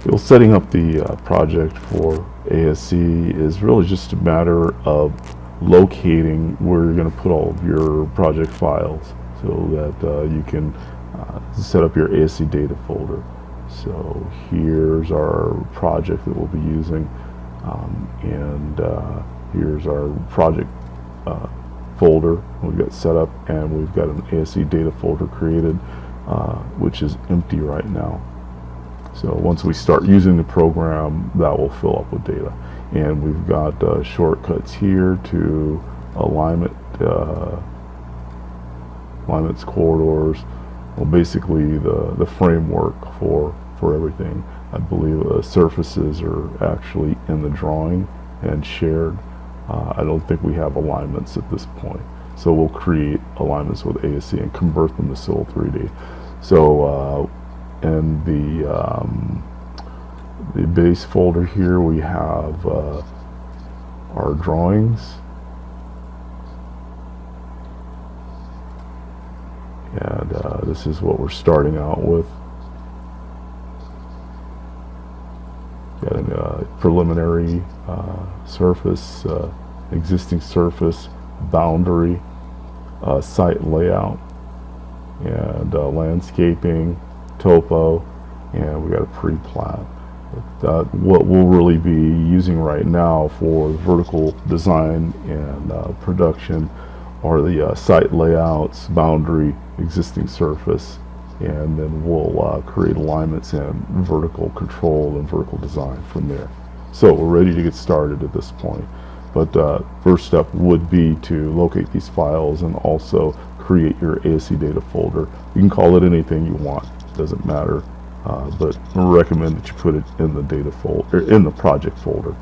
Well, setting up the project for ASE is really just a matter of locating where you're going to put all of your project files so that you can set up your ASE Data folder. So here's our project that we'll be using, and here's our project folder we've got set up, and we've got an ASE Data folder created, which is empty right now. So once we start using the program, that will fill up with data. And we've got shortcuts here to alignments, corridors. Well, basically the framework for everything. I believe surfaces are actually in the drawing and shared. I don't think we have alignments at this point. So we'll create alignments with ASE and convert them to Civil 3D. So in the base folder here, we have our drawings, and this is what we're starting out with. Got a preliminary surface, existing surface, boundary, site layout, and landscaping, topo, and we got a pre-plat. What we'll really be using right now for vertical design and production are the site layouts, boundary, existing surface, and then we'll create alignments and vertical control and vertical design from there. So we're ready to get started at this point. But first step would be to locate these files and also create your ASE Data folder. You can call it anything you want, doesn't matter, but I recommend that you put it in the data folder, in the project folder.